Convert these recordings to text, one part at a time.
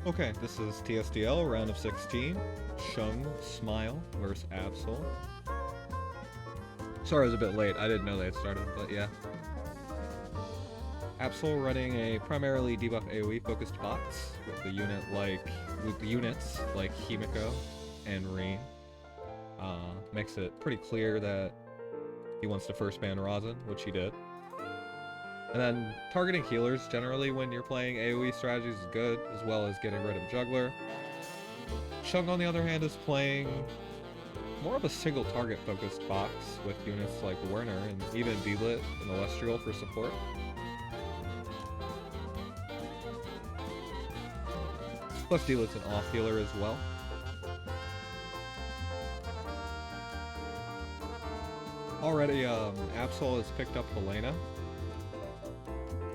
Okay, this is TSdL, round of 16. Chung, Smile versus Absoul. Sorry I was a bit late, I didn't know they had started, but yeah. Absol running a primarily debuff AoE focused box with units like Himiko and Reen. Makes it pretty clear that he wants to first ban Rosin, which he did. And then targeting healers generally when you're playing AoE strategies is good, as well as getting rid of Juggler. Chung, on the other hand, is playing more of a single target focused box with units like Werner and even D-Lit and Celestial for support. Plus D-Lit's an off healer as well. Already, Absol has picked up Helena.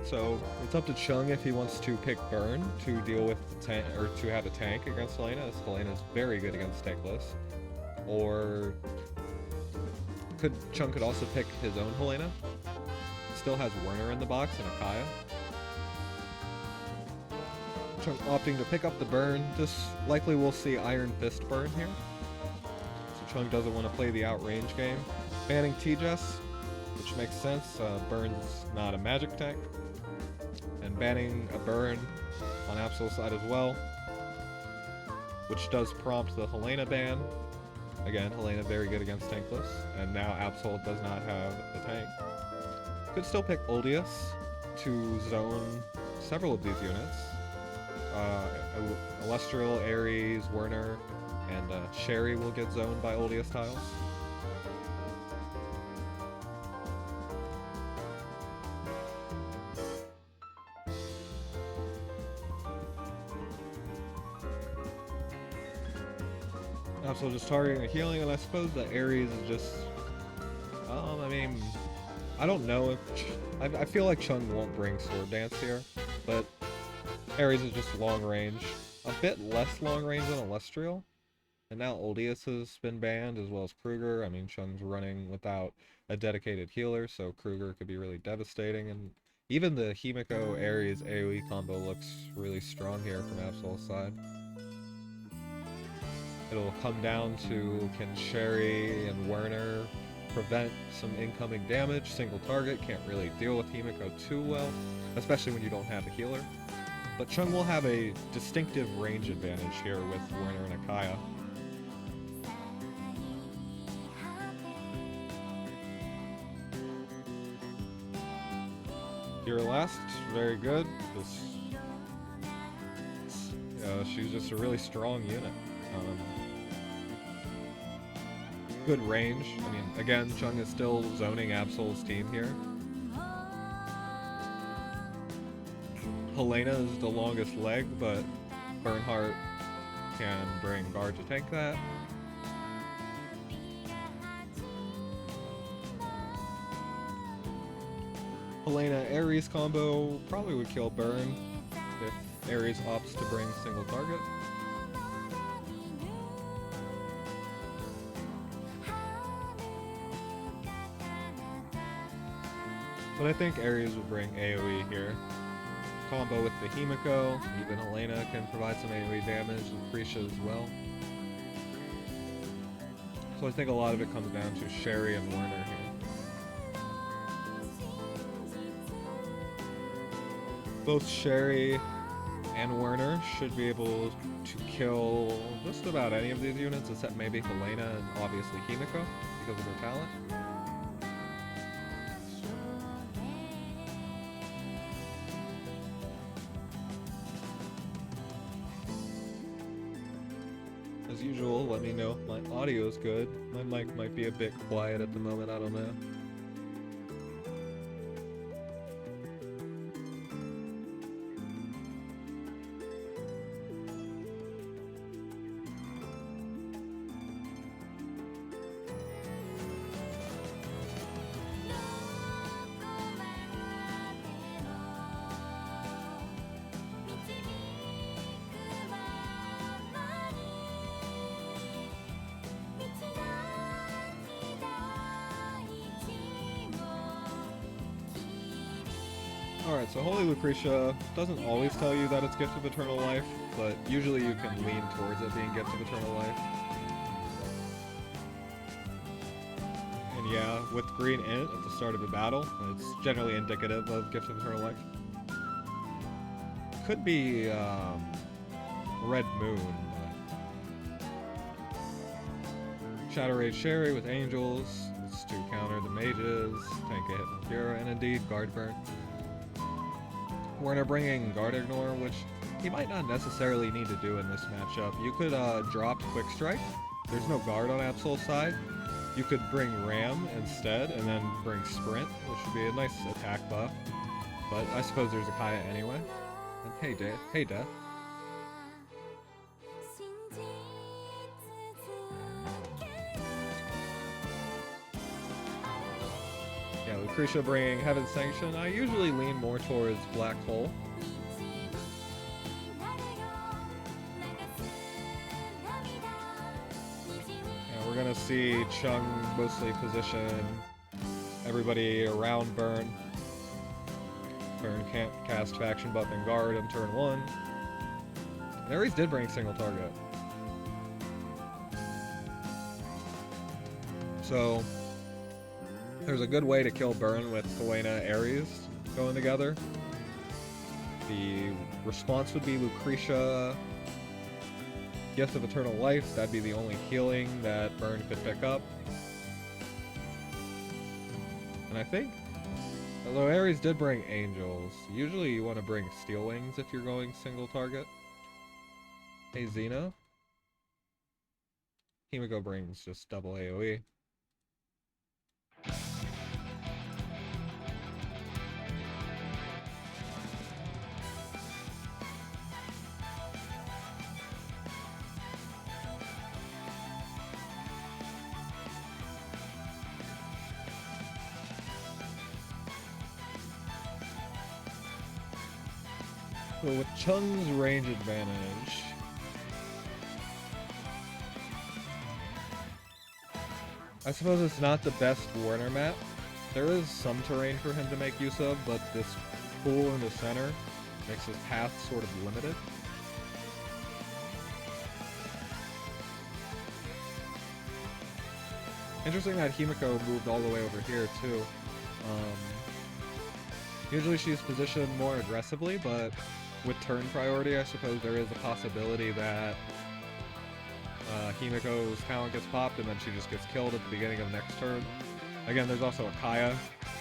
So it's up to Chung if he wants to pick Burn to deal with the tank, or to have a tank against Helena, as Helena is very good against tankless. Or Chung could also pick his own Helena. Still has Werner in the box and Akaya. Chung opting to pick up the Burn. This likely will see Iron Fist Burn here. So Chung doesn't want to play the outrange game. Banning T-Jess, which makes sense. Burn's not a magic tank. And banning a Burn on Absol's side as well, which does prompt the Helena ban. Again, Helena very good against tankless, and now Absol does not have a tank. Could still pick Oldius to zone several of these units. Celestial, Ares, Werner, and Sherry will get zoned by Oldius tiles. Also just targeting the healing, and I suppose the Ares is just, I mean, I don't know if, I feel like Chung won't bring Sword Dance here, but Ares is just long range, a bit less long range than Celestial, and now Oldius has been banned, as well as Kruger. I mean, Chung's running without a dedicated healer, so Kruger could be really devastating, and even the Himiko Ares AoE combo looks really strong here from Absol's side. It'll come down to, can Sherry and Werner prevent some incoming damage? Single target, can't really deal with Himiko too well, especially when you don't have a healer. But Chung will have a distinctive range advantage here with Werner and Akaya. Here last, very good. She's just a really strong unit. Good range. I mean, again, Chung is still zoning Absol's team here. Helena is the longest leg, but Bernhardt can bring guard to tank that. Helena Ares combo probably would kill Burn if Ares opts to bring single target. But I think Ares will bring AoE here. Combo with the Himiko, even Helena can provide some AoE damage, and Prisha as well. So I think a lot of it comes down to Sherry and Werner here. Both Sherry and Werner should be able to kill just about any of these units, except maybe Helena and obviously Himiko, because of their talent. As usual, let me know if my audio is good. My mic might be a bit quiet at the moment, I don't know. Alright, so Holy Lucretia doesn't always tell you that it's Gift of Eternal Life, but usually you can lean towards it being Gift of Eternal Life. And yeah, with green int at the start of a battle, it's generally indicative of Gift of Eternal Life. Could be Red Moon, but Shadow Rage Sherry with Angels. It's to counter the mages, tank a hit from Kira, and indeed Guard Burn. We're gonna bring in Guard Ignore, which he might not necessarily need to do in this matchup. You could drop Quick Strike. There's no guard on Absoul's side. You could bring Ram instead, and then bring Sprint, which would be a nice attack buff. But I suppose there's a Kaya anyway. And hey Death. Yeah, Lucretia bringing Heaven Sanction. I usually lean more towards Black Hole. Yeah, we're gonna see Chung mostly position everybody around Burn. Burn can't cast Faction Buff and Guard on turn 1. And Ares did bring single target. So there's a good way to kill Burn with Helena Ares going together. The response would be Lucretia, Gift of Eternal Life. That'd be the only healing that Burn could pick up. And I think, although Ares did bring Angels, usually you want to bring Steel Wings if you're going single target. Hey Xena. Himiko brings just double AoE. So with Chung's range advantage, I suppose it's not the best Warner map. There is some terrain for him to make use of, but this pool in the center makes his path sort of limited. Interesting that Himiko moved all the way over here too. Usually she's positioned more aggressively, but with turn priority, I suppose there is a possibility that Himiko's talent gets popped and then she just gets killed at the beginning of next turn. Again, there's also a Kaya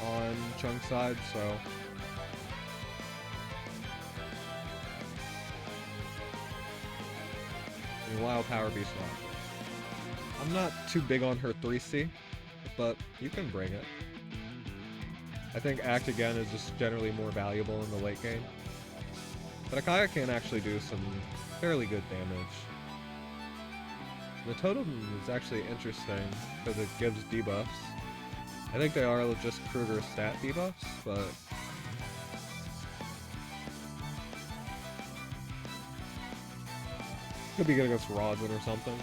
on Chung's side, so... Wild Power Beast Launcher. I'm not too big on her 3C, but you can bring it. I think Act Again is just generally more valuable in the late game. But Akaya can actually do some fairly good damage. The totem is actually interesting because it gives debuffs. I think they are just Kruger stat debuffs, but... Could be good against Rodman or something.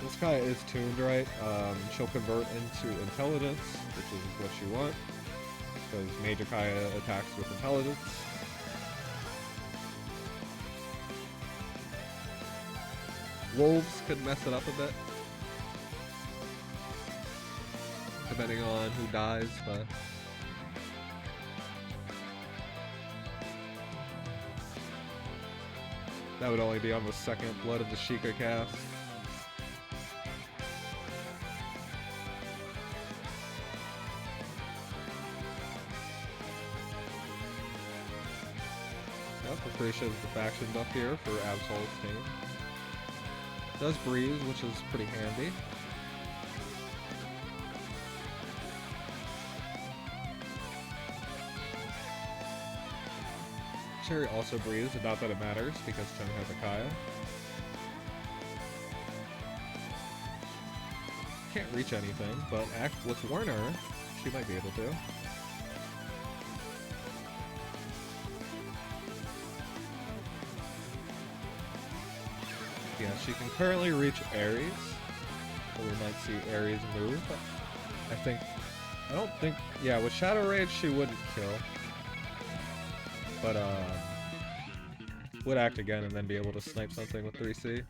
This guy is tuned right. She'll convert into intelligence, which is what you want, because Major Kaya attacks with intelligence. Wolves could mess it up a bit, depending on who dies, but... That would only be on the second Blood of the Sheikah cast. Yep, Lucretia is the faction buff here for Absoul's team. Does Breeze, which is pretty handy. Cherry also breathes, not that it matters, because Chung has a Kaya. Can't reach anything, but act with Warner, she might be able to. Yeah, she can currently reach Ares. So we might see Ares move. I don't think, yeah, with Shadow Rage she wouldn't kill. But, would act again and then be able to snipe something with 3C.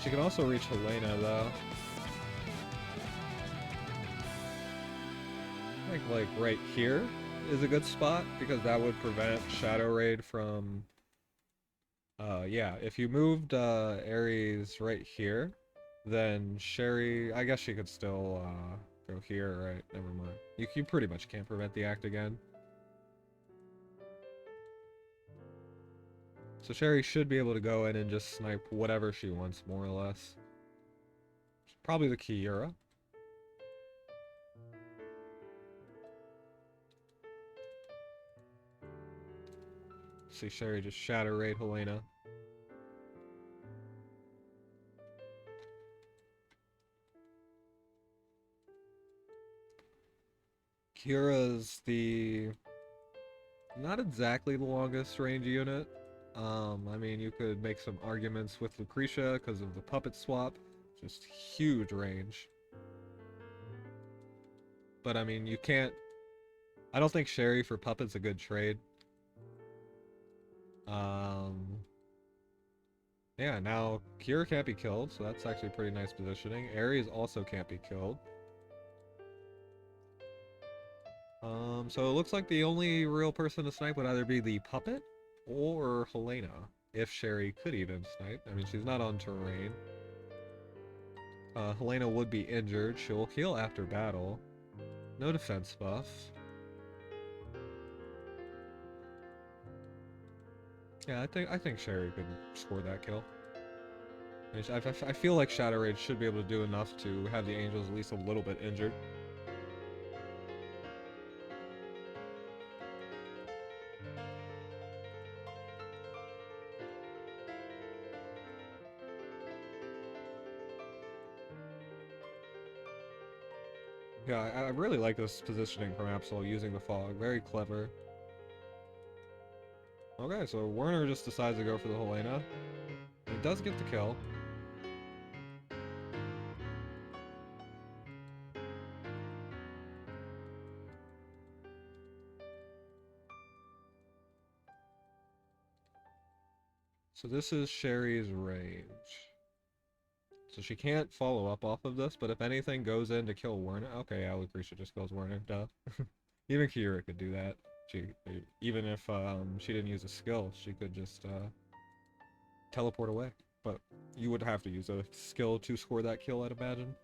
She can also reach Helena, though. I think, like, right here is a good spot, because that would prevent Shadow Raid from... yeah, if you moved, Ares right here, then Sherry... I guess she could still, go here, right? Never mind. You pretty much can't prevent the act again. So Sherry should be able to go in and just snipe whatever she wants, more or less. Probably the Kiura. See Sherry just Shadow Raid Helena. Kiura's the... not exactly the longest range unit. I mean, you could make some arguments with Lucretia because of the puppet swap. Just huge range. But I mean, you can't... I don't think Sherry for puppet's a good trade. Yeah, now Kiura can't be killed, so that's actually pretty nice positioning. Ares also can't be killed. So it looks like the only real person to snipe would either be the puppet or Helena, if Sherry could even snipe. I mean, she's not on terrain. Helena would be injured. She'll heal after battle. No defense buff. Yeah, I think Sherry could score that kill. I feel like Shadow Rage should be able to do enough to have the Angels at least a little bit injured. Yeah, I really like this positioning from Absoul using the fog. Very clever. Okay, so Werner just decides to go for the Helena. He does get the kill. So this is Sherry's range. So she can't follow up off of this, but if anything goes in to kill Werner... Okay, yeah, Lucretia just kills Werner, duh. Even Kiura could do that. Even if she didn't use a skill, she could just teleport away. But you would have to use a skill to score that kill, I'd imagine.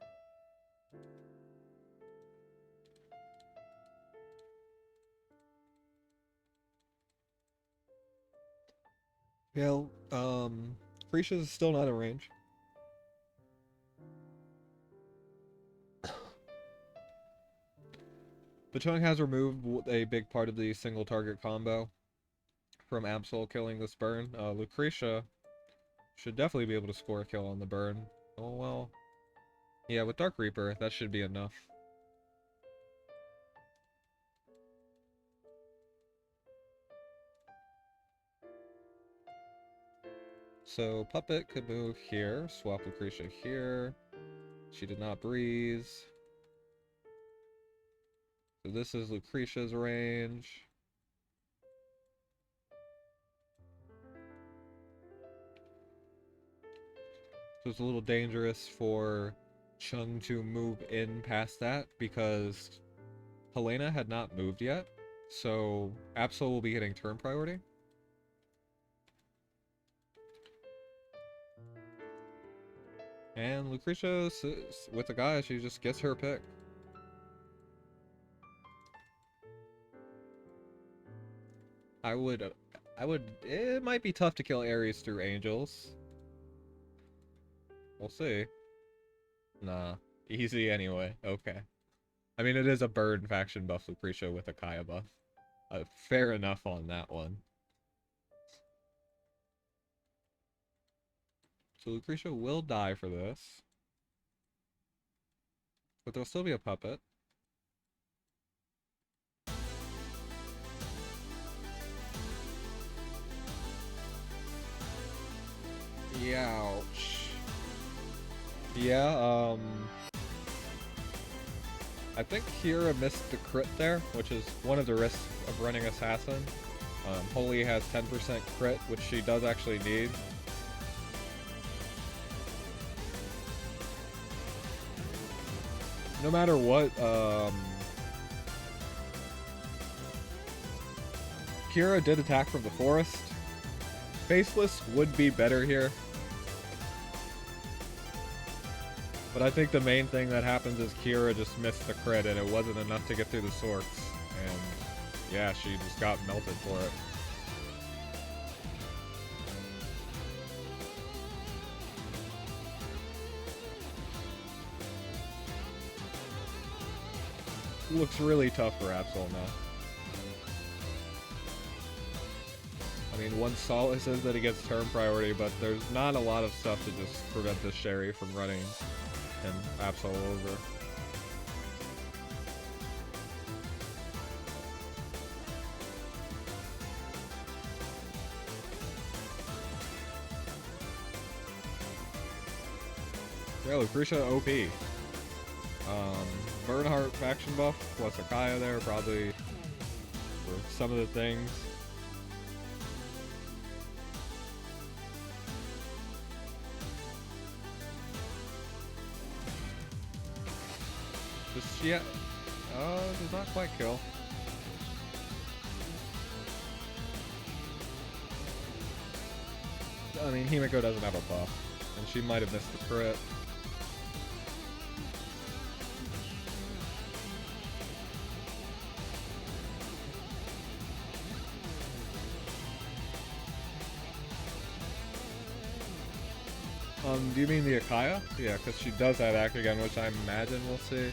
Yeah, Frisia's still not in range. But Chung has removed a big part of the single target combo from Absol killing this burn. Lucretia should definitely be able to score a kill on the burn. Oh well. Yeah, with Dark Reaper, that should be enough. So Puppet could move here, swap Lucretia here. She did not breeze. So this is Lucretia's range. So it's a little dangerous for Chung to move in past that because Helena had not moved yet. So Absol will be getting turn priority. And Lucretia, with the guy, she just gets her pick. It might be tough to kill Ares through Angels. We'll see. Nah, easy anyway, okay. I mean, it is a burn faction buff Lucretia with a Kaya buff. Fair enough on that one. So Lucretia will die for this. But there'll still be a puppet. Ouch. Yeah, I think Kira missed the crit there, which is one of the risks of running Assassin. Holy has 10% crit, which she does actually need. No matter what, Kira did attack from the forest. Faceless would be better here. But I think the main thing that happens is Kira just missed the crit and it wasn't enough to get through the sorts. And yeah, she just got melted for it. Looks really tough for Absoul now. I mean, one solace is that he gets turn priority, but there's not a lot of stuff to just prevent this Sherry from running him Absoul over. Yeah, Lucretia OP. Bernhardt faction buff plus Akaya there, probably for some of the things. Just, yeah, does not quite kill. I mean, Himiko doesn't have a buff, and she might have missed the crit. Do you mean the Akaya? Yeah, because she does have Act again, which I imagine we'll see.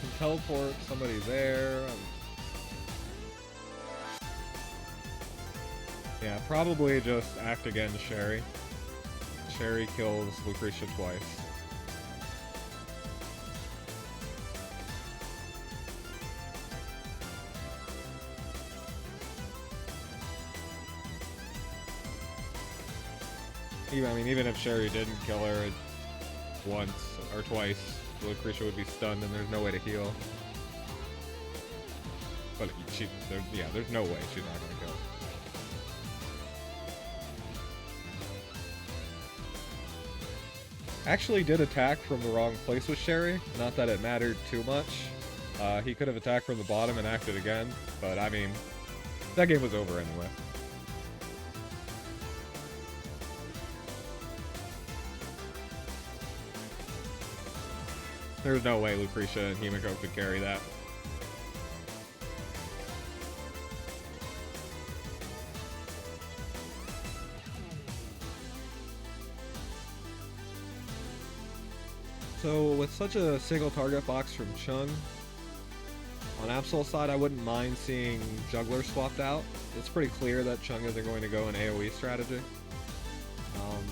Can teleport somebody there. Yeah, probably just Act again Sherry. Sherry kills Lucretia twice. Even if Sherry didn't kill her once or twice, Lucretia would be stunned and there's no way to heal. But there's no way she's not gonna kill. Actually did attack from the wrong place with Sherry. Not that it mattered too much. He could have attacked from the bottom and acted again, but I mean, that game was over anyway. There's no way Lucretia and Himiko could carry that. So with such a single target box from Chung, on Absoul's side I wouldn't mind seeing Juggler swapped out. It's pretty clear that Chung isn't going to go an AoE strategy.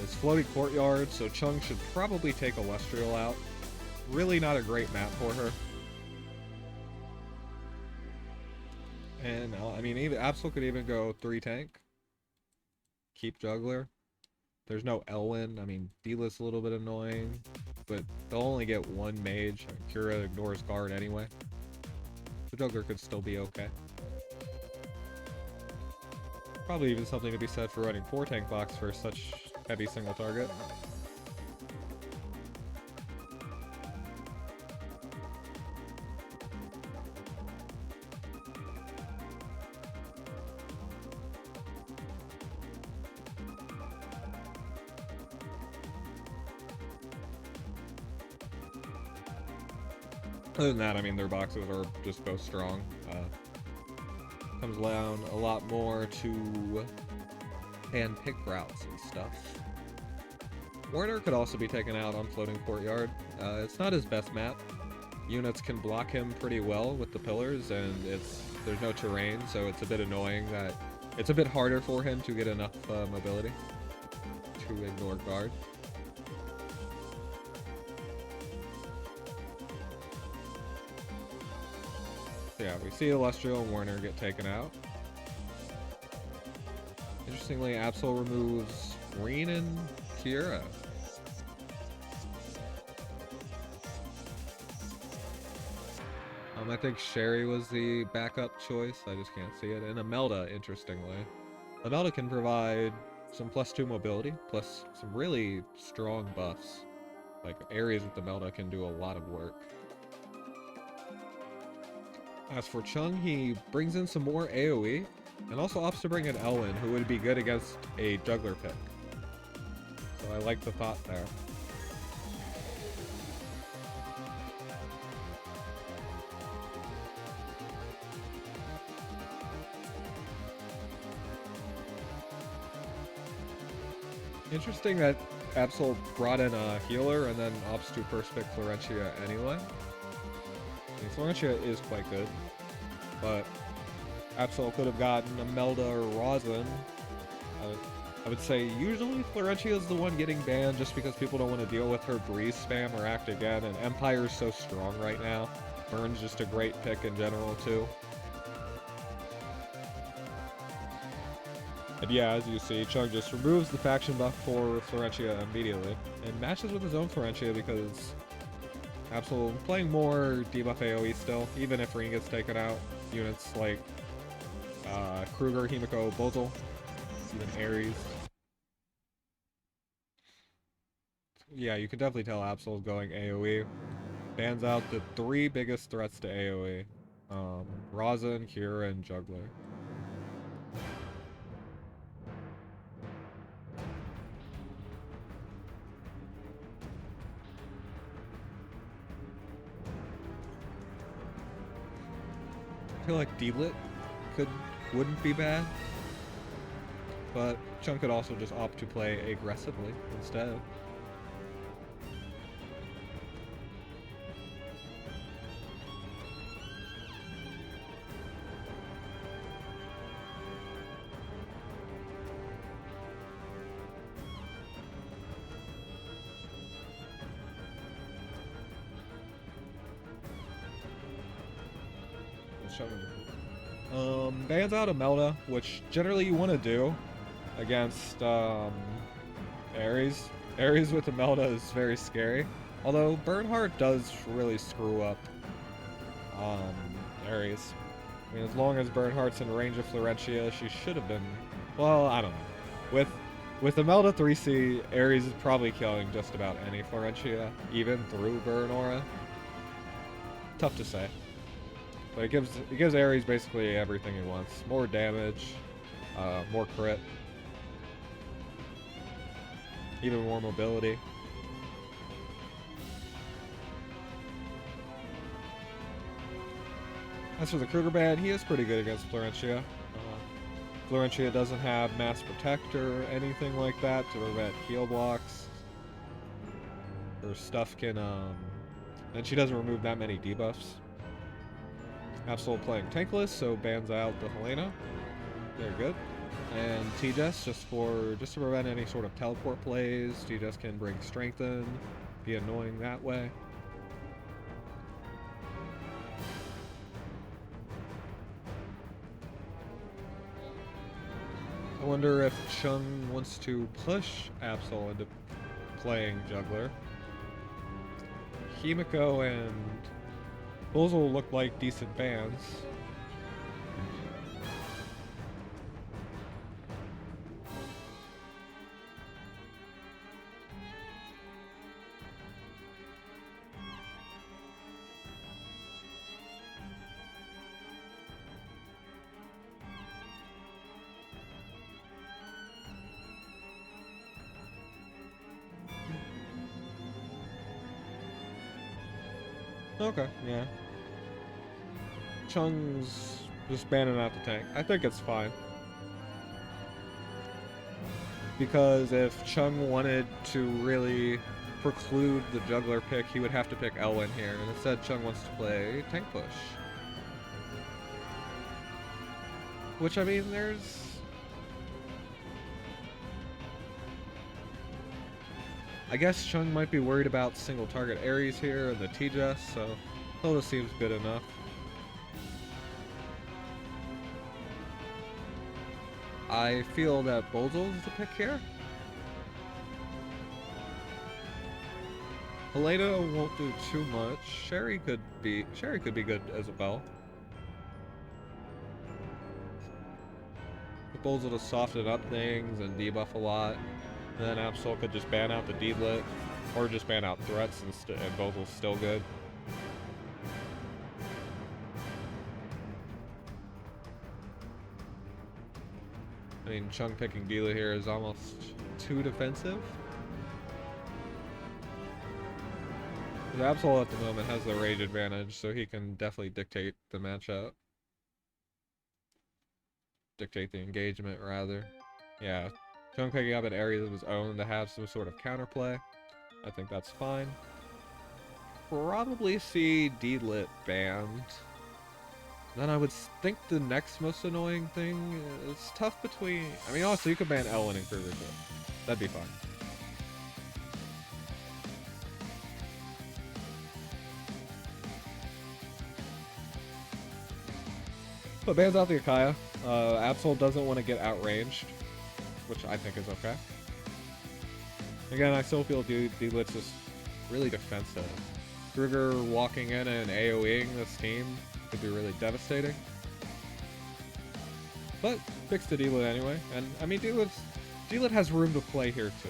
It's floating courtyard, so Chung should probably take Celestial out. Really not a great map for her. And I mean, even Absoul could even go 3 tank. Keep Juggler. There's no Elwyn. I mean, D-list's a little bit annoying, but they'll only get 1 mage. Kira ignores guard anyway. The Juggler could still be okay. Probably even something to be said for running 4 tank box for such heavy single target. Other than that, I mean, their boxes are just both strong. Comes down a lot more to hand-pick routes and stuff. Warner could also be taken out on Floating Courtyard. It's not his best map. Units can block him pretty well with the pillars, and there's no terrain, so it's a bit annoying that it's a bit harder for him to get enough mobility to ignore guard. So yeah, we see Celestial and Warner get taken out. Interestingly, Absoul removes Green and Kira. I think Sherry was the backup choice. I just can't see it. And Imelda, interestingly. Imelda can provide some +2 mobility, plus some really strong buffs. Like, Ares with Imelda can do a lot of work. As for Chung, he brings in some more AoE, and also opts to bring in Elwyn, who would be good against a juggler pick. So I like the thought there. Interesting that Absoul brought in a healer and then opts to first pick Florentia anyway. I mean, Florentia is quite good, but Absoul could have gotten Imelda or Rosin. I would say usually Florentia is the one getting banned just because people don't want to deal with her breeze spam or act again, and Empire is so strong right now. Burn's just a great pick in general too. And yeah, as you see, Chung just removes the faction buff for Florentia immediately, and matches with his own Florentia because Absoul playing more debuff AoE still, even if Ring gets taken out. Units like Kruger, Himiko, Bozel, even Ares. Yeah, you can definitely tell Absol's going AoE. Bans out the 3 biggest threats to AoE. Rosin, Kira, and Juggler. I feel like D-Lit wouldn't be bad, but Chung could also just opt to play aggressively instead. Bans out Imelda, which generally you want to do against Ares. Ares with Imelda is very scary, although Bernhardt does really screw up Ares. I mean, as long as Bernhardt's in range of Florentia, she should have been, well, I don't know. With Imelda 3C, Ares is probably killing just about any Florentia, even through Burn Aura. Tough to say. But it gives Ares basically everything he wants. More damage, more crit, even more mobility. As for the Kruger ban, he is pretty good against Florentia. Florentia doesn't have Mass Protect or anything like that to prevent heal blocks. Her stuff can, and she doesn't remove that many debuffs. Absol playing tankless, so bans out the Helena. Very good. And TSdL just to prevent any sort of teleport plays. TSdL can bring Strengthen, be annoying that way. I wonder if Chung wants to push Absol into playing Juggler. Himiko and Bozel look like decent bans. Okay, yeah. Chung's just banning out the tank. I think it's fine. Because if Chung wanted to really preclude the juggler pick, he would have to pick Elwyn here. And instead, Chung wants to play tank push. Which, I mean, there's... I guess Chung might be worried about single target Ares here and the TSdL, so Hilda seems good enough. I feel that Absoul is the pick here. Helena won't do too much. Sherry could be good as a bell. Absoul to soften up things and debuff a lot. And then Absoul could just ban out the D-Lit, or just ban out threats and Absoul's still good. I mean, Chung picking D-Lit here is almost too defensive. Absoul at the moment has the rage advantage, so he can definitely dictate the matchup. Dictate the engagement, rather. Yeah, Chung picking up in areas of his own to have some sort of counterplay. I think that's fine. Probably see D-Lit banned. Then I would think the next most annoying thing is tough between... I mean, also, you could ban Ellen and Kruger too. That'd be fine. But bans out the Akaya. Absoul doesn't want to get outranged, which I think is okay. Again, I still feel D-Lit's just really defensive. Kruger walking in and AoEing this team could be really devastating. But fix the D-Lit anyway. And I mean, D-Lit has room to play here too.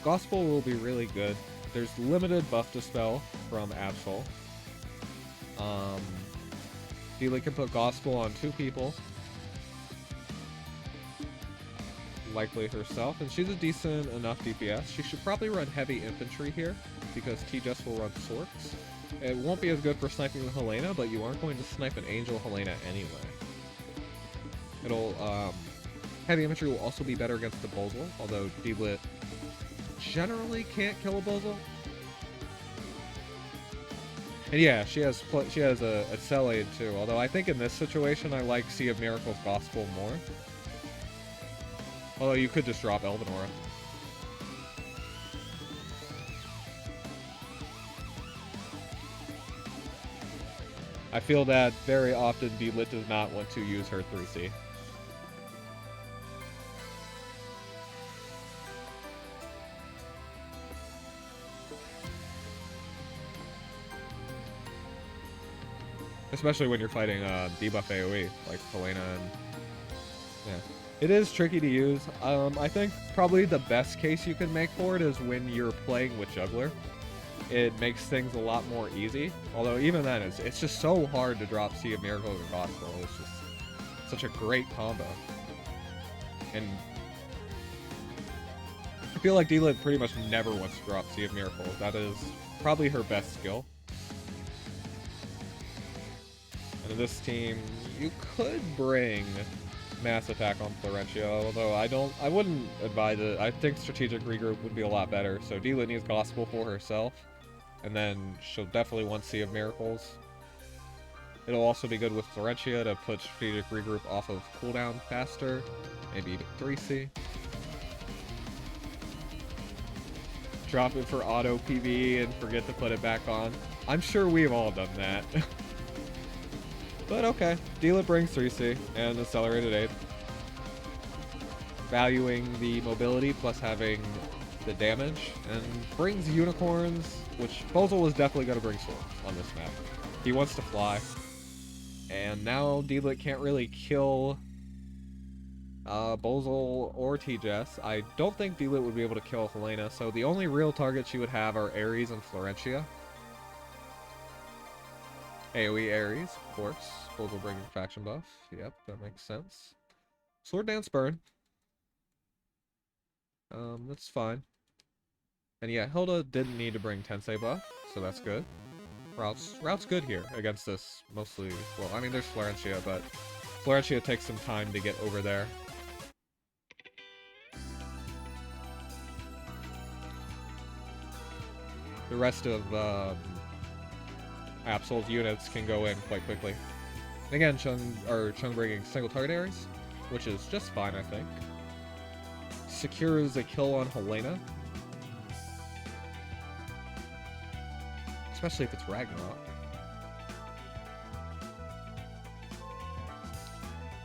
Gospel will be really good. There's limited buff dispel from Absoul. D-Lit can put Gospel on 2 people. Likely herself, and she's a decent enough DPS. She should probably run heavy infantry here, because TSdL will run Sorks. It won't be as good for sniping the Helena, but you aren't going to snipe an Angel Helena anyway. It'll, heavy infantry will also be better against the Absoul, although D-Lit generally can't kill a Absoul. And yeah, she has a Cell Aid too, although I think in this situation I like Sea of Miracles Gospel more. Although you could just drop Elvenora. I feel that very often D-Lit does not want to use her 3C. Especially when you're fighting debuff AoE, like Helena and... Yeah. It is tricky to use. I think probably the best case you can make for it is when you're playing with Juggler. It makes things a lot more easy. Although even then, it's just so hard to drop Sea of Miracles and Gospel. It's just such a great combo. And I feel like D-Lit pretty much never wants to drop Sea of Miracles. That is probably her best skill. And in this team, you could bring Mass Attack on Florentia, although I wouldn't advise it. I think Strategic Regroup would be a lot better. So D-Lit needs Gospel for herself, and then she'll definitely want Sea of Miracles. It'll also be good with Florentia to put Strategic Regroup off of cooldown faster, maybe even 3C. Drop it for auto PV and forget to put it back on. I'm sure we've all done that. But okay, D-Lit brings 3C and Accelerated Aid. Valuing the mobility plus having the damage, and brings Unicorns, which Absoul is definitely going to bring Swords on this map. He wants to fly. And now D-Lit can't really kill Absoul or TSdL. I don't think D-Lit would be able to kill Helena, so the only real targets she would have are Ares and Florentia. AoE Ares, of course. Absoul bringing faction buff. Yep, that makes sense. Sword Dance Burn. That's fine. And yeah, Hilda didn't need to bring Tensei buff, so that's good. Route's good here against this mostly... Well, I mean, there's Florentia, but Florentia takes some time to get over there. The rest of Absoul's units can go in quite quickly. And again, Chung bringing single target Ares, which is just fine, I think. Secures a kill on Helena. Especially if it's Ragnarok.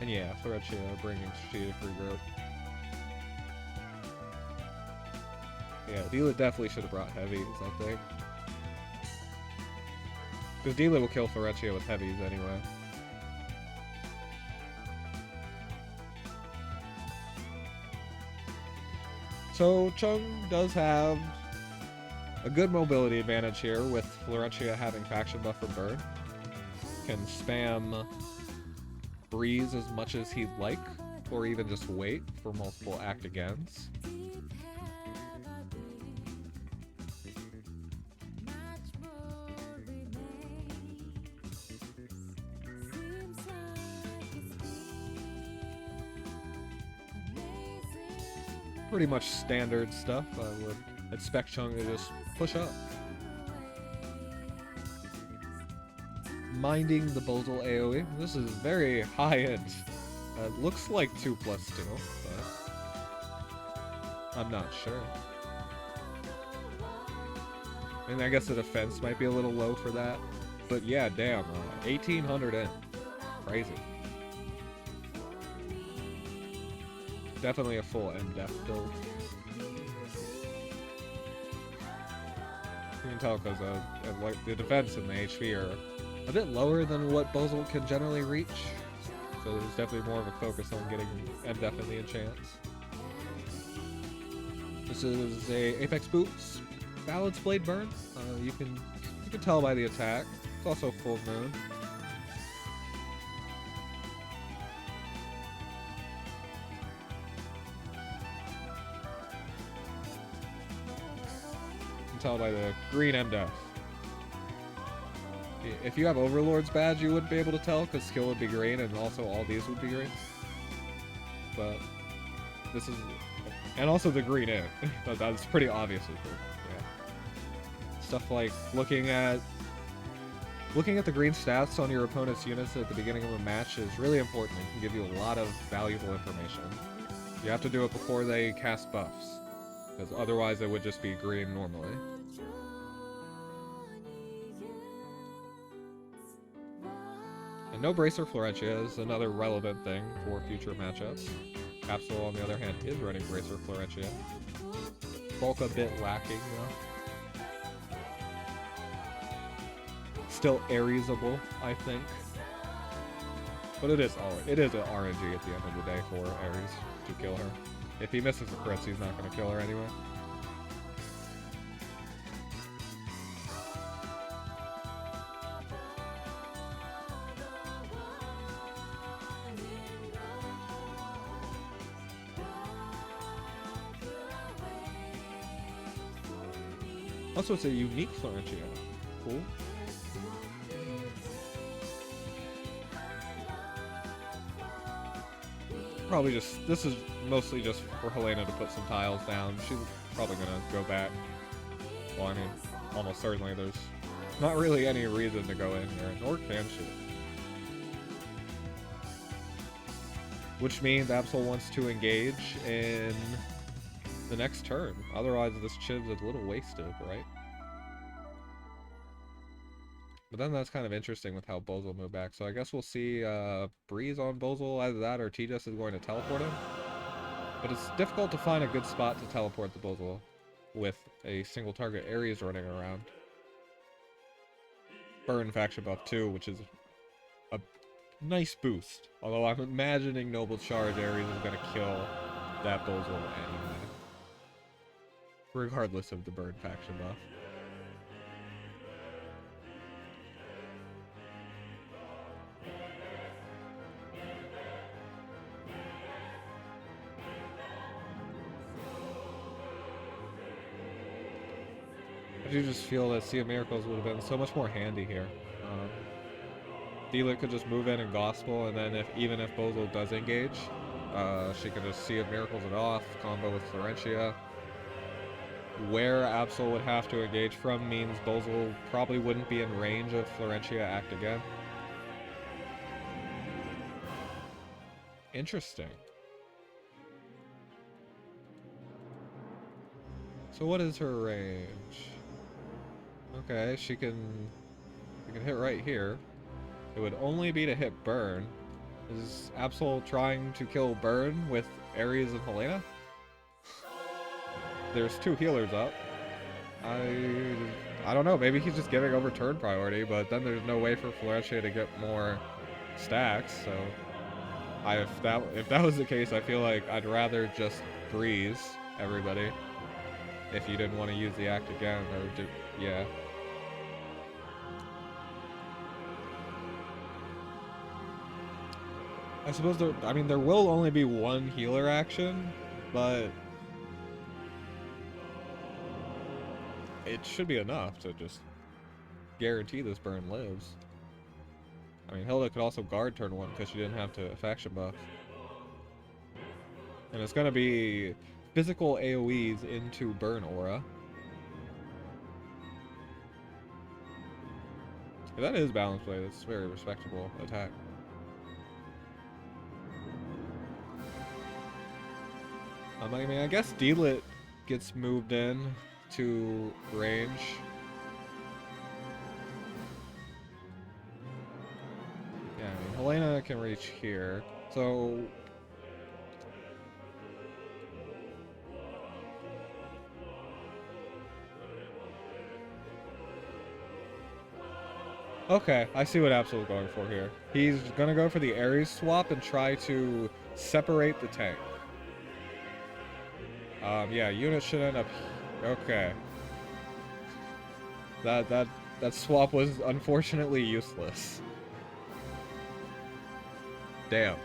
And yeah, Florencia bringing strategic regroup. Yeah, Deela definitely should have brought heavies, I think. Because Deela will kill Florencia with heavies anyway. So Chung does have a good mobility advantage here with Florencia having faction buff for burn. Can spam Breeze as much as he'd like, or even just wait for multiple act-agains. Pretty much standard stuff. I would expect Chung to just push up. Minding the Absoul AoE. This is very high-end. Looks like 2+2, but I'm not sure. And I guess the defense might be a little low for that. But yeah, damn, 1800 in. Crazy. Definitely a full M-Def build. You can tell because like the defense and the HP are a bit lower than what Absoul can generally reach. So there's definitely more of a focus on getting M-Def in the enchants. This is a Apex Boots Balance Blade burn. You can tell by the attack. It's also full moon. You can tell by the green M-Def. If you have Overlord's badge, you wouldn't be able to tell because skill would be green and also all these would be green. But this is, and also the green in. That's pretty obviously cool. Yeah. Stuff like looking at the green stats on your opponent's units at the beginning of a match is really important. It can give you a lot of valuable information. You have to do it before they cast buffs, because otherwise it would just be green normally. And no Bracer Florencia is another relevant thing for future matchups. Absoul, on the other hand, is running Bracer Florencia. Bulk a bit lacking, though. Still Aresable, I think. But it is an RNG at the end of the day for Ares to kill her. If he misses the crits, he's not going to kill her anyway. Also, it's a unique Florencia. Cool. Probably just, this is mostly just for Helena to put some tiles down. She's probably gonna go back. Well, I mean, almost certainly there's not really any reason to go in here, nor can she. Which means Absoul wants to engage in the next turn. Otherwise, this Chiv's a little wasted, right? But then that's kind of interesting with how Absoul moved back. So I guess we'll see Breeze on Absoul. Either that or TSdL is going to teleport him. But it's difficult to find a good spot to teleport the Absoul with a single target Ares running around. Burn faction buff too, which is a nice boost. Although I'm imagining Noble Charge Ares is going to kill that Absoul anyway. Regardless of the burn faction buff. I do just feel that Sea of Miracles would have been so much more handy here. Deela could just move in and Gospel, and then even if Absoul does engage, she could just Sea of Miracles it off, combo with Florencia. Where Absoul would have to engage from means Absoul probably wouldn't be in range of Florencia act again. Interesting. So what is her range? Okay, she can hit right here. It would only be to hit burn. Is Absoul trying to kill Burn with Ares and Helena? There's 2 healers up. I don't know, maybe he's just giving over turn priority, but then there's no way for Fleche to get more stacks, so if that was the case, I feel like I'd rather just freeze everybody if you didn't want to use the act again, or do, yeah. I suppose there will only be 1 healer action, but it should be enough to just guarantee this burn lives. I mean, Hilda could also guard turn 1 because she didn't have to faction buff. And it's gonna be physical AoEs into burn aura. If that is balance play, that's a very respectable attack. I mean, I guess D-Lit gets moved in to range. Yeah, I mean, Helena can reach here. So okay, I see what Absol's going for here. He's gonna go for the Ares swap and try to separate the tank. Yeah, units should end up. Okay. That swap was unfortunately useless. Damn.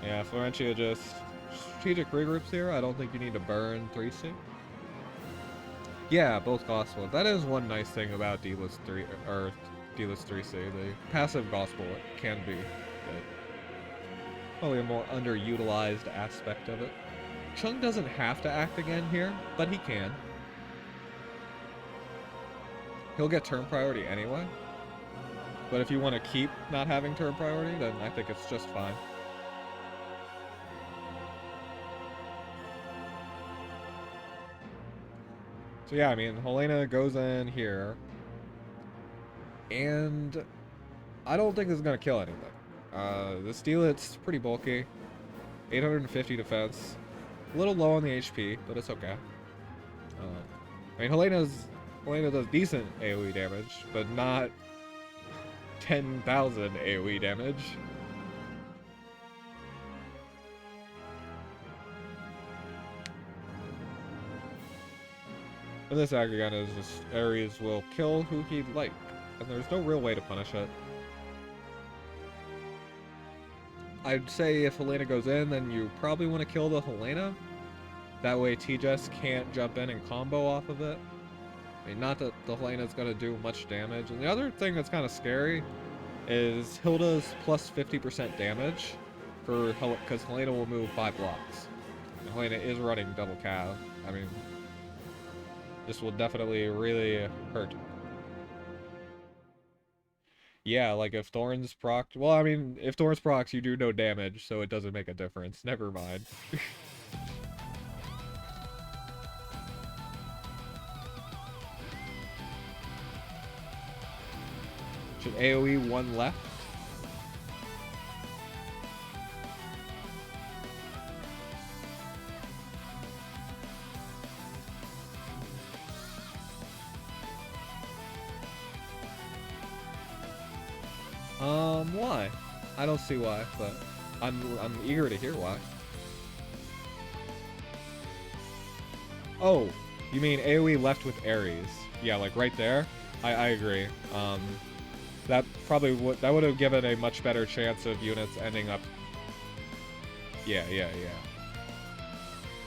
Yeah, Florentia just strategic regroups here. I don't think you need to burn 3C. Yeah, both gospel. That is one nice thing about D-List 3 or D-List 3C. The passive gospel can be good. Probably a more underutilized aspect of it. Chung doesn't have to act again here, but he can. He'll get turn priority anyway. But if you want to keep not having turn priority, then I think it's just fine. So yeah, I mean, Helena goes in here. And I don't think this is going to kill anything. The steel, it's pretty bulky. 850 defense. A little low on the HP, but it's okay. I mean, Helena does decent AoE damage, but not 10,000 AoE damage. And this again is just Ares will kill who he'd like, and there's no real way to punish it. I'd say if Helena goes in, then you probably want to kill the Helena. That way TSdL can't jump in and combo off of it. I mean, not that the Helena's going to do much damage. And the other thing that's kind of scary is Hilda's plus 50% damage for because Helena will move 5 blocks. And Helena is running double cav. I mean, this will definitely really hurt. Yeah, like if Thorns procs... Well, I mean, if Thorns procs, you do no damage, so it doesn't make a difference. Never mind. Should AoE 1 left? Why? I don't see why, but I'm eager to hear why. Oh, you mean AoE left with Ares? Yeah, like right there. I agree. That probably would have given a much better chance of units ending up. Yeah.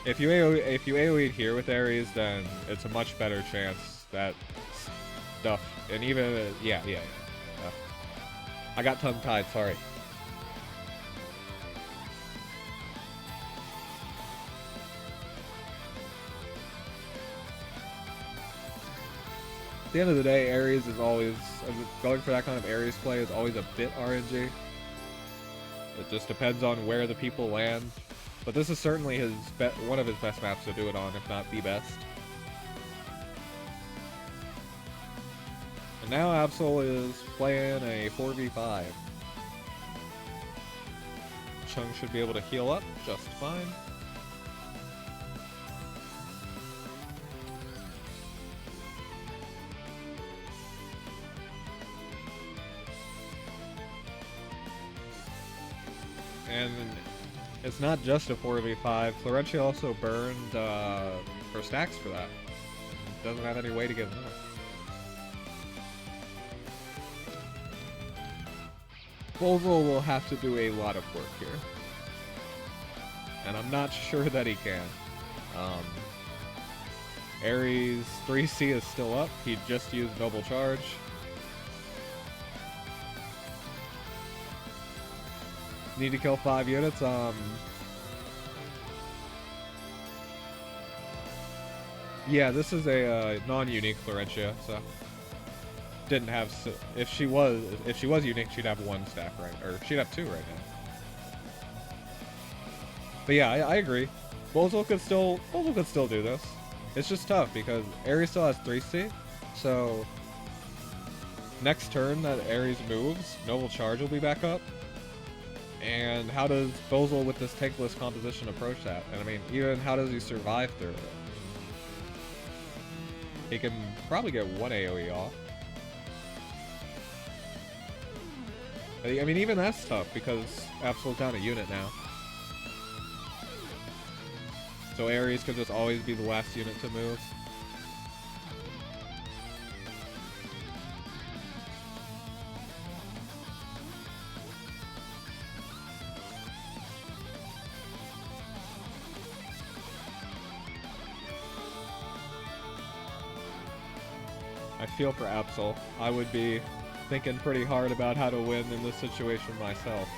If you AoE'd here with Ares, then it's a much better chance that stuff and even yeah. I got tongue-tied, sorry. At the end of the day, Ares is always, going for that kind of Ares play is always a bit RNG. It just depends on where the people land. But this is certainly one of his best maps to do it on, if not the best. And now Absoul is playing a 4v5. Chung should be able to heal up just fine. And it's not just a 4v5. Florentia also burned her stacks for that. Doesn't have any way to get them. Absoul will have to do a lot of work here. And I'm not sure that he can. Ares 3C is still up. He just used double charge. Need to kill 5 units. Yeah, this is a non-unique Florentia, so didn't have. If she was unique, she'd have 1 stack, right? Or she'd have 2 right now. But yeah, I agree. Absoul could still do this. It's just tough because Ares still has 3C, so next turn that Ares moves, Noble Charge will be back up. And how does Absoul with this tankless composition approach that? And I mean, even how does he survive through it? He can probably get 1 AoE off. I mean, even that's tough because Absoul's down a unit now. So Ares could just always be the last unit to move. I feel for Absoul. I would be thinking pretty hard about how to win in this situation myself.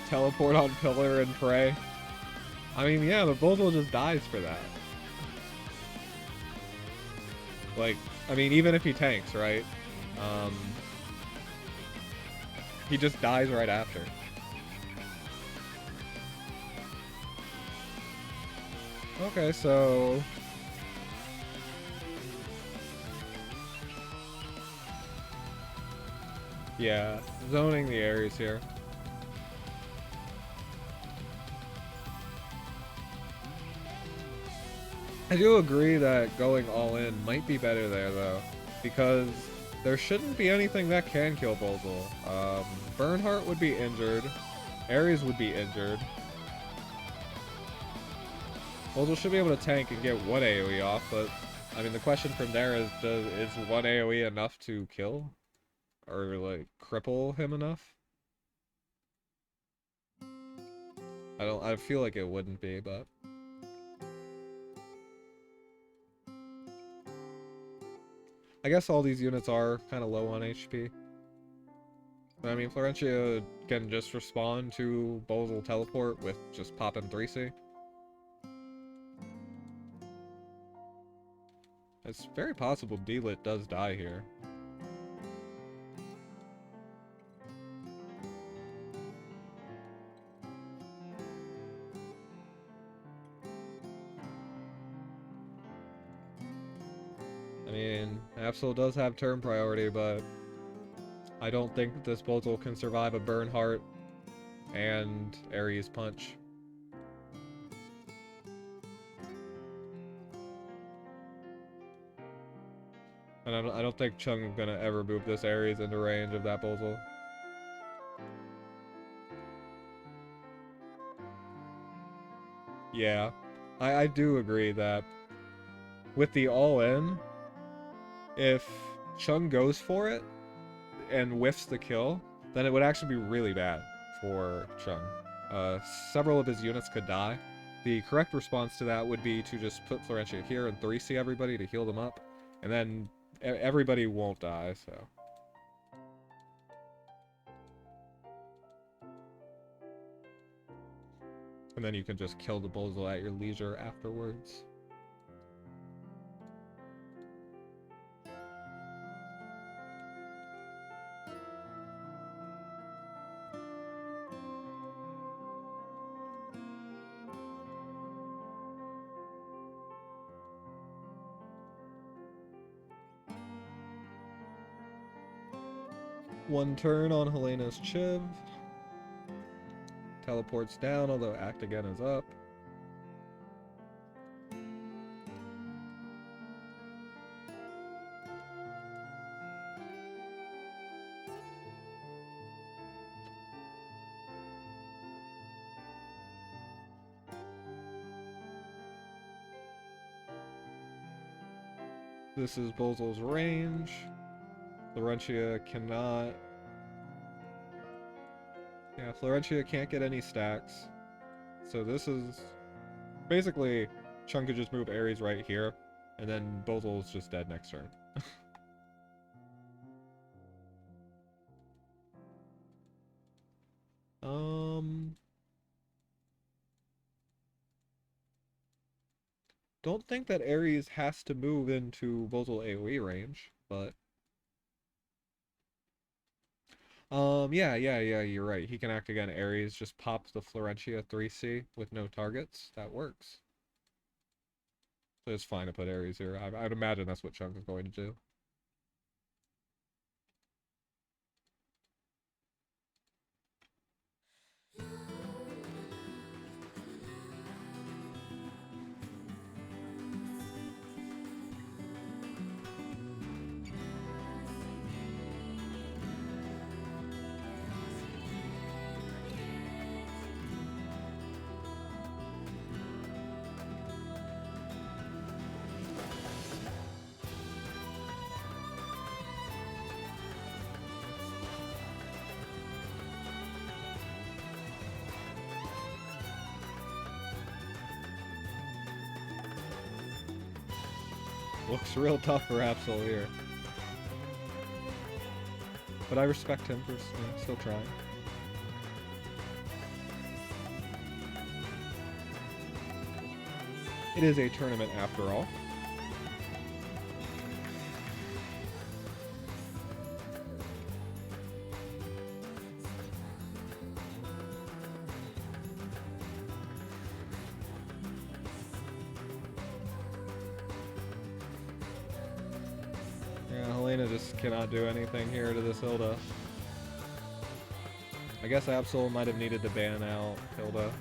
Teleport on pillar and pray. I mean, yeah, the Absoul just dies for that. Like, I mean, even if he tanks, right? He just dies right after. Okay, so yeah, zoning the Ares here. I do agree that going all in might be better there though, because there shouldn't be anything that can kill Absoul. Bernhardt would be injured, Ares would be injured. Absoul should be able to tank and get 1 AoE off, but I mean the question from there is, is 1 AoE enough to kill? Or like cripple him enough? I feel like it wouldn't be, but I guess all these units are kind of low on HP. But I mean, Florentia can just respond to Absoul teleport with just popping 3C. It's very possible D-Lit does die here. I mean, Absoul does have turn priority, but I don't think this Absoul can survive a Bernhardt and Ares punch. And I don't think Chung is gonna ever move this Ares into range of that Absoul. Yeah, I do agree that with the all-in, if Chung goes for it and whiffs the kill, then it would actually be really bad for Chung. Several of his units could die. The correct response to that would be to just put Florentia here and 3C everybody to heal them up, and then everybody won't die, so. And then you can just kill the Absoul at your leisure afterwards. One turn on Helena's Chiv. Teleports down, although Act Again is up. This is Bozol's range. Florentia cannot... Yeah, Florentia can't get any stacks. So this is... Basically, Chung could just move Ares right here, and then Bozol's just dead next turn. Don't think that Ares has to move into Bozol AoE range, but... yeah, you're right. He can act again. Ares just pops the Florentia 3C with no targets. That works. So it's fine to put Ares here. I'd imagine that's what Chung is going to do. Looks real tough for Absoul here. But I respect him for still trying. It is a tournament after all. Just cannot do anything here to this Hilda. I guess Absoul might have needed to ban out Hilda.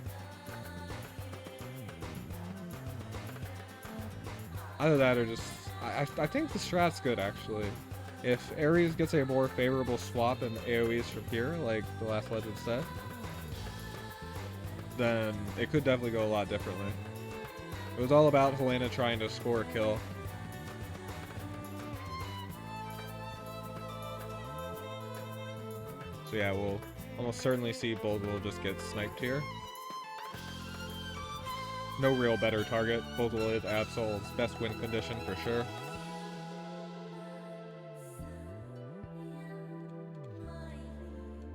Either that or just... I think the strat's good, actually. If Ares gets a more favorable swap and AoEs from here, like the last legend said, then it could definitely go a lot differently. It was all about Helena trying to score a kill. So yeah, we'll almost certainly see Bozol just get sniped here. No real better target. Bozol is Absol's best win condition for sure.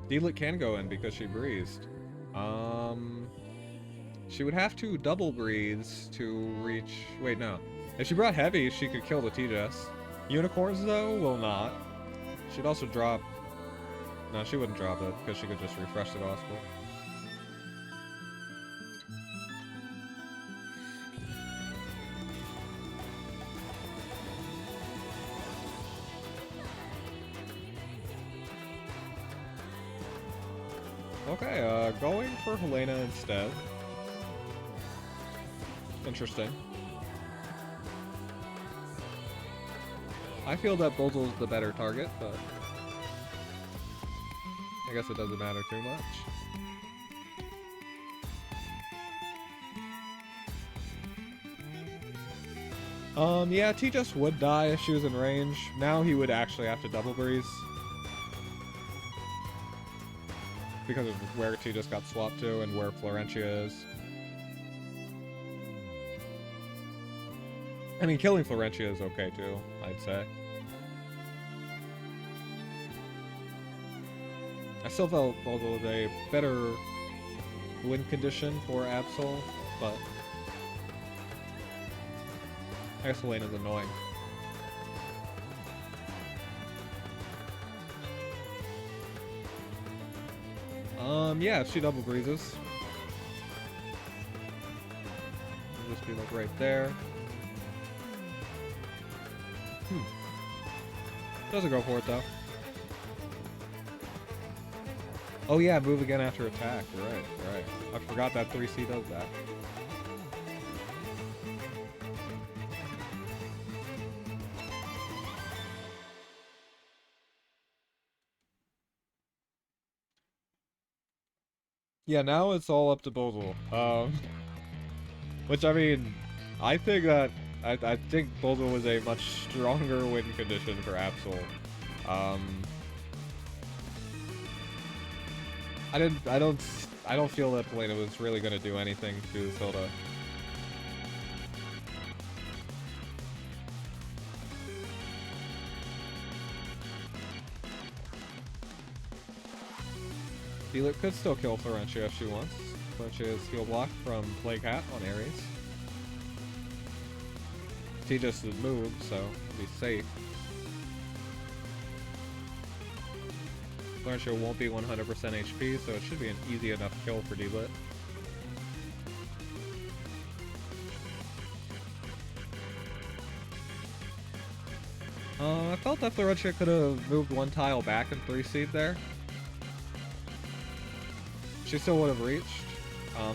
Deedlit can go in because she breezed. She would have to double breeze to reach... Wait, no. If she brought heavy, she could kill the TSdL. Unicorns, though, will not. She'd also drop... No, she wouldn't drop it, because she could just refresh the gospel. Okay, going for Helena instead. Interesting. I feel that Bozol's the better target, but... I guess it doesn't matter too much. Yeah, TSdL would die if she was in range. Now he would actually have to double breeze. Because of where TSdL got swapped to and where Florentia is. I mean, killing Florentia is okay too, I'd say. I still felt Bozol was a better win condition for Absoul, but I guess Helena's annoying. Yeah, if she double breezes. It'll just be like right there. Doesn't go for it though. Oh yeah, move again after attack. Right, right. I forgot that 3C does that. Yeah, now it's all up to Bozel. Which I mean, I think that I think Bozel was a much stronger win condition for Absoul. I don't feel that Polina was really gonna do anything to Hilda. Felix could still kill Florentia if she wants. Florentia's heal block from Plague Hat on Ares. He just moved, so be safe. Florentia won't be 100% HP, so it should be an easy enough kill for D-Lit. I felt that Florentia could have moved one tile back and 3C'd there. She still would have reached.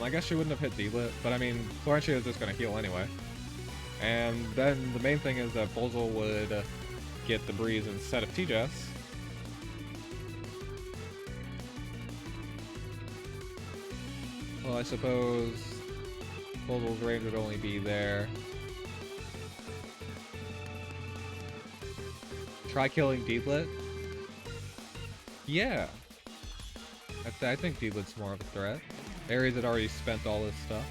I guess she wouldn't have hit D-Lit, but I mean, Florentia is just going to heal anyway. And then the main thing is that Bozel would get the breeze instead of TSdL. Well, I suppose Bozel's range would only be there. Try killing D-Lit? Yeah. I think D-Lit's more of a threat. Ares had already spent all his stuff.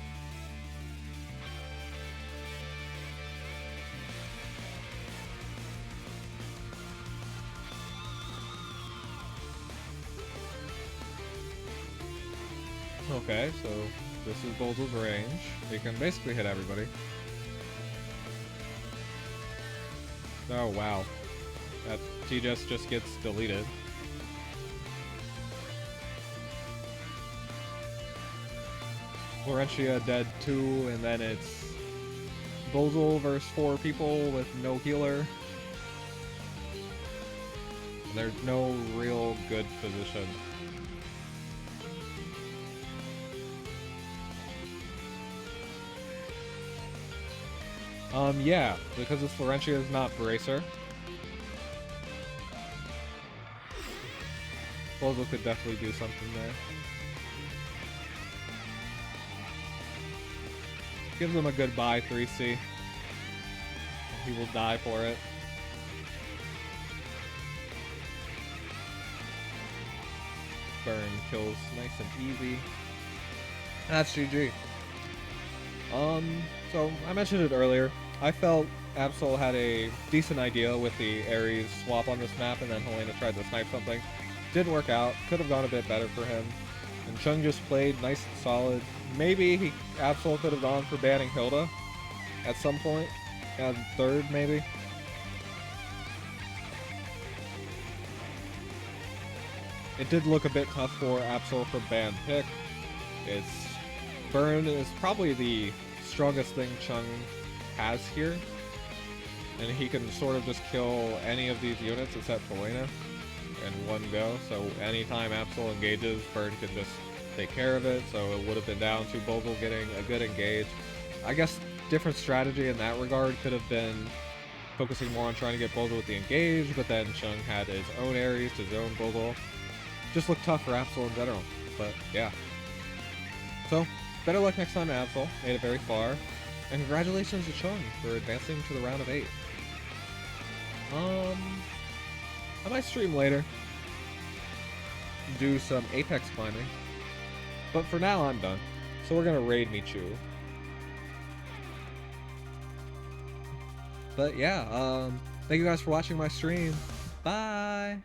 Okay, so this is Bozel's range. He can basically hit everybody. Oh wow. That TSdL just gets deleted. Florentia dead too, and then it's Bozel versus 4 people with no healer. And there's no real good position. Yeah, because this Florentia is not Bracer. Bozel could definitely do something there. Gives him a good buy 3C. He will die for it. Burn kills nice and easy. That's GG. So I mentioned it earlier. I felt Absoul had a decent idea with the Ares swap on this map, and then Helena tried to snipe something. Didn't work out. Could have gone a bit better for him. And Chung just played nice and solid. Maybe Absoul could have gone for banning Hilda at some point. At third, maybe. It did look a bit tough for Absoul for ban pick. Its burn is probably the strongest thing Chung has here. And he can sort of just kill any of these units except Helena in one go. So anytime Absoul engages, Burn can just take care of it. So it would have been down to Bozel getting a good engage. I guess different strategy in that regard could have been focusing more on trying to get Bozel with the engage, but then Chung had his own Ares, his own Bozel. Just looked tough for Absoul in general, but yeah. So, better luck next time to Absoul. Made it very far. And congratulations to Chung for advancing to the round of 8. I might stream later. Do some Apex climbing. But for now, I'm done. So we're gonna raid Michu. But yeah, thank you guys for watching my stream. Bye!